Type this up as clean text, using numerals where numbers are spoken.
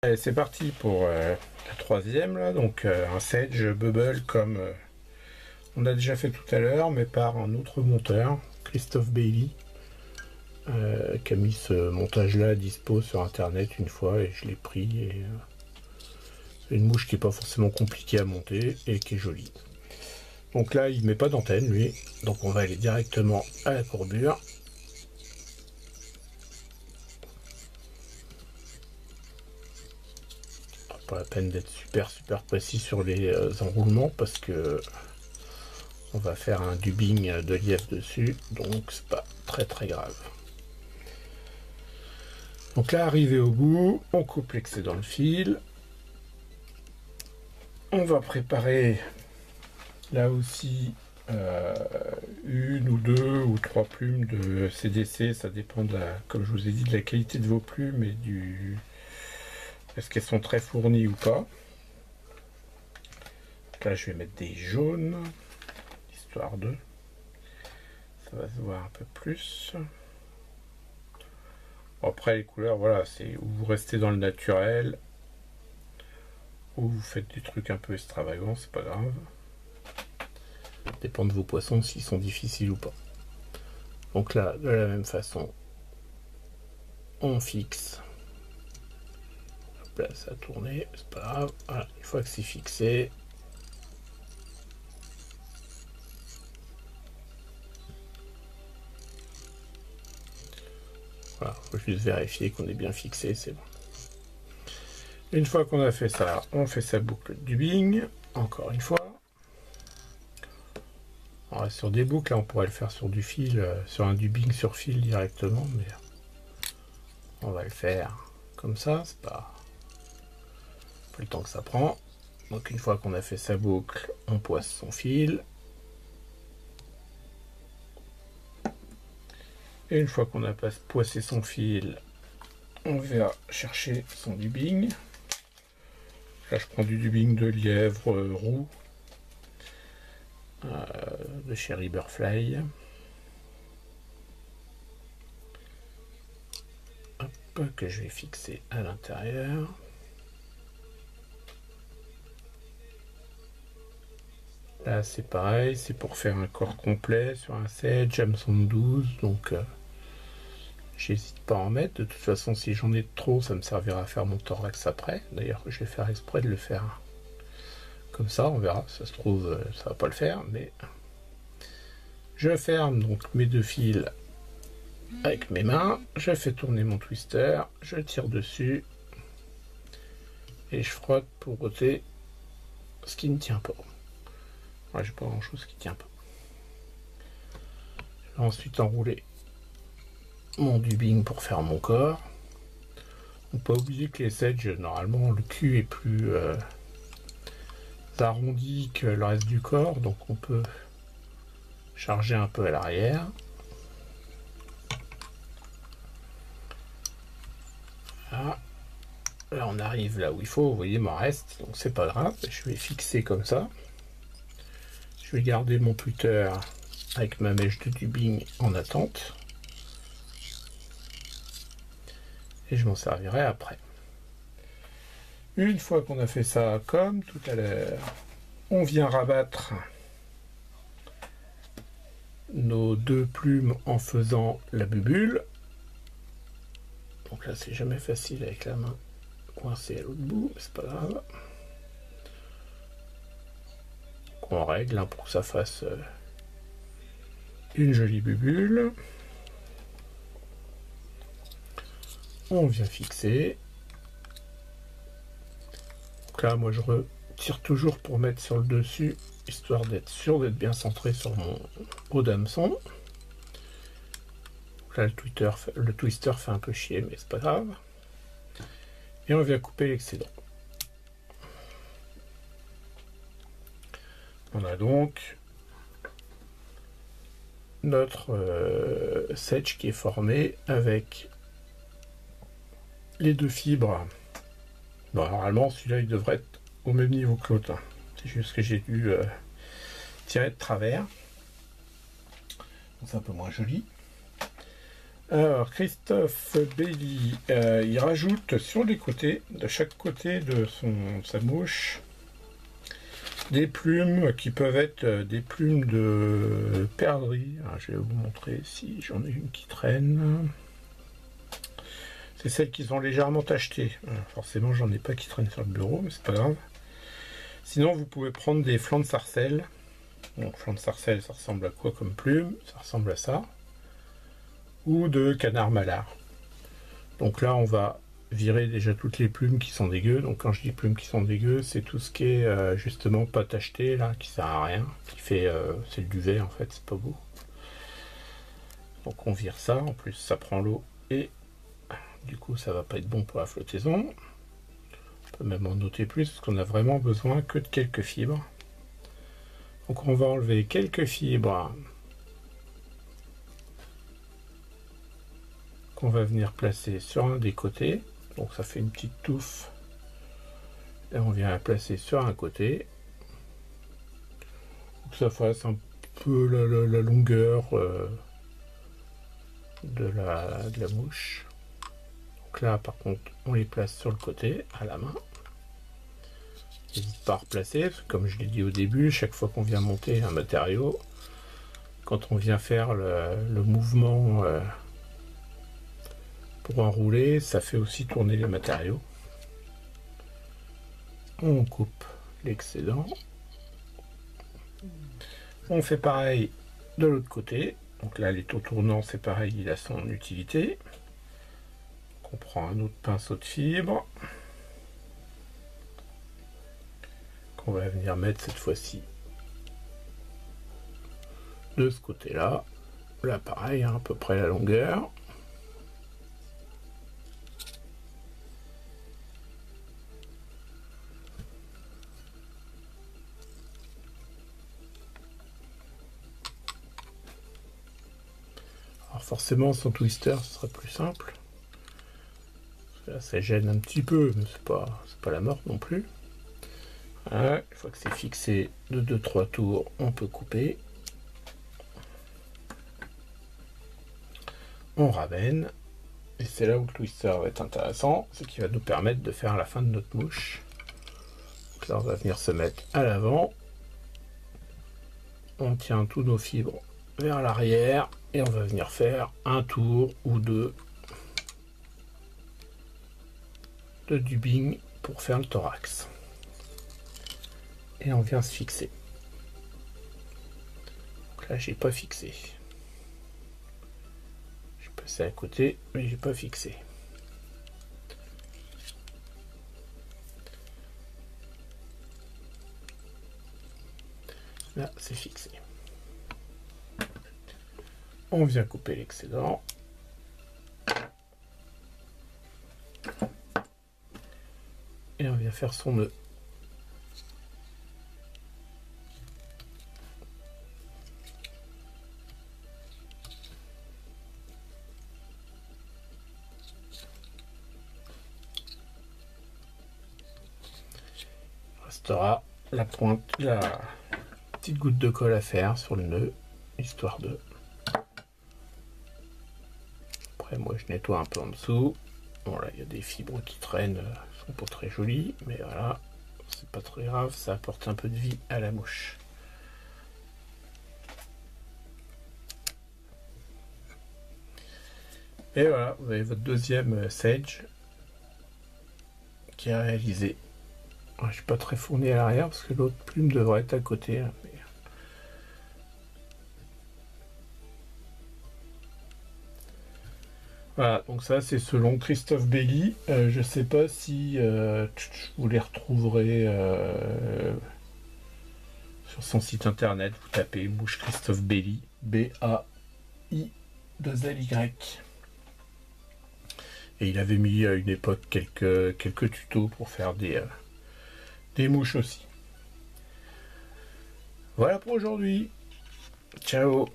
Allez, c'est parti pour la troisième là, donc un Sage Bubble comme on a déjà fait tout à l'heure, mais par un autre monteur, Christophe Bailly, qui a mis ce montage là à dispo sur internet une fois et je l'ai pris. Et c'est une mouche qui n'est pas forcément compliquée à monter et qui est jolie. Donc là, il met pas d'antenne lui, donc on va aller directement à la courbure. Pas la peine d'être super précis sur les enroulements parce que on va faire un dubbing de lièvre dessus, donc c'est pas très grave. Donc là, arrivé au bout, on coupe l'excédent de fil. On va préparer là aussi une ou deux ou trois plumes de CDC, ça dépend de la, comme je vous ai dit, de la qualité de vos plumes et du est-ce qu'elles sont très fournies ou pas. Là, je vais mettre des jaunes, histoire de... Ça va se voir un peu plus. Après, les couleurs, voilà, c'est où vous restez dans le naturel, ou vous faites des trucs un peu extravagants, c'est pas grave. Ça dépend de vos poissons, s'ils sont difficiles ou pas. Donc là, de la même façon, on fixe. Là, ça a tourné, c'est pas grave. Voilà, une fois que c'est fixé, voilà, faut juste vérifier qu'on est bien fixé, c'est bon. Une fois qu'on a fait ça, on fait sa boucle de dubbing, encore une fois. On reste sur des boucles, là on pourrait le faire sur du fil, sur un dubbing sur fil directement, mais on va le faire comme ça, c'est pas le temps que ça prend. Donc une fois qu'on a fait sa boucle, on poisse son fil. Et une fois qu'on a poissé son fil, on va chercher son dubbing. Là je prends du dubbing de lièvre roux de chez Riverfly. Hop, que je vais fixer à l'intérieur. Là c'est pareil, c'est pour faire un corps complet sur un Sage hameçon 12, donc j'hésite pas à en mettre. De toute façon, si j'en ai trop, ça me servira à faire mon thorax après. D'ailleurs, je vais faire exprès de le faire comme ça, on verra. Ça se trouve, ça va pas le faire, mais je ferme donc mes deux fils avec mes mains. Je fais tourner mon twister, je tire dessus et je frotte pour ôter ce qui ne tient pas. Ouais, j'ai pas grand chose qui tient pas. Je vais ensuite enrouler mon dubbing pour faire mon corps. Faut pas oublier que les Sage, normalement le cul est plus arrondi que le reste du corps, donc on peut charger un peu à l'arrière. Voilà. Là on arrive là où il faut, vous voyez, il m'en reste, donc c'est pas grave, je vais fixer comme ça. Je vais garder mon putter avec ma mèche de dubbing en attente. Et je m'en servirai après. Une fois qu'on a fait ça, comme tout à l'heure, on vient rabattre nos deux plumes en faisant la bubule. Donc là, c'est jamais facile avec la main coincée à l'autre bout, mais c'est pas grave. On règle pour que ça fasse une jolie bubule. On vient fixer. Donc là, moi je retire toujours pour mettre sur le dessus, histoire d'être sûr d'être bien centré sur mon haut d'hameçon. Là, le twister fait un peu chier, mais c'est pas grave. Et on vient couper l'excédent. On a donc notre Sage qui est formé avec les deux fibres. Bon, normalement, celui-là, il devrait être au même niveau que l'autre. C'est juste que j'ai dû tirer de travers. Donc c'est un peu moins joli. Alors, Christophe Bailly, il rajoute sur les côtés, de chaque côté de sa mouche, des plumes qui peuvent être des plumes de perdrix. Alors, je vais vous montrer si j'en ai une qui traîne. C'est celles qui sont légèrement tachetées. Forcément, j'en ai pas qui traînent sur le bureau, mais c'est pas grave. Sinon, vous pouvez prendre des flancs de sarcelle. Donc, flanc de sarcelle, ça ressemble à quoi comme plume? Ça ressemble à ça. Ou de canard malard. Donc là, on va virer déjà toutes les plumes qui sont dégueu. Donc quand je dis plumes qui sont dégueu, c'est tout ce qui est justement pas tacheté, là, qui sert à rien, qui fait c'est le duvet en fait, c'est pas beau. Donc on vire ça, en plus ça prend l'eau et du coup ça va pas être bon pour la flottaison. On peut même en noter plus parce qu'on a vraiment besoin que de quelques fibres. Donc on va enlever quelques fibres qu'on va venir placer sur un des côtés. Donc ça fait une petite touffe. Et on vient la placer sur un côté. Pour que ça fasse un peu la longueur de la mouche. Donc là par contre on les place sur le côté à la main. N'hésite pas à replacer, parce que comme je l'ai dit au début, chaque fois qu'on vient monter un matériau, quand on vient faire le mouvement pour enrouler, ça fait aussi tourner les matériaux. On coupe l'excédent. On fait pareil de l'autre côté. Donc là, les taux tournants, c'est pareil, il a son utilité. Donc on prend un autre pinceau de fibre qu'on va venir mettre cette fois-ci de ce côté-là. Là, pareil, hein, à peu près la longueur. Alors forcément, son twister, ce serait plus simple. Là, ça gêne un petit peu, mais c'est pas la mort non plus. Voilà, une fois que c'est fixé de 2-3 tours, on peut couper. On ramène. Et c'est là où le twister va être intéressant, c'est qu'il va nous permettre de faire la fin de notre mouche. Donc là, on va venir se mettre à l'avant. On tient tous nos fibres vers l'arrière et on va venir faire un tour ou deux de dubbing pour faire le thorax. Et on vient se fixer. Donc là, j'ai pas fixé. Je passais à côté, mais j'ai pas fixé. Là, c'est fixé. On vient couper l'excédent. Et on vient faire son nœud. Il restera la pointe, la petite goutte de colle à faire sur le nœud, histoire de... Après, moi, je nettoie un peu en dessous. Bon, là, il y a des fibres qui traînent, sont pas très jolies, mais voilà, c'est pas très grave, ça apporte un peu de vie à la mouche. Et voilà, vous avez votre deuxième Sage qui est réalisé. Je suis pas très fourni à l'arrière parce que l'autre plume devrait être à côté. Là, mais... Voilà, donc ça c'est selon Christophe Bailly. Je sais pas si vous les retrouverez sur son site internet. Vous tapez mouche Christophe Bailly, B-A-I-2-L-Y. Et il avait mis à une époque quelques tutos pour faire des mouches aussi. Voilà pour aujourd'hui. Ciao.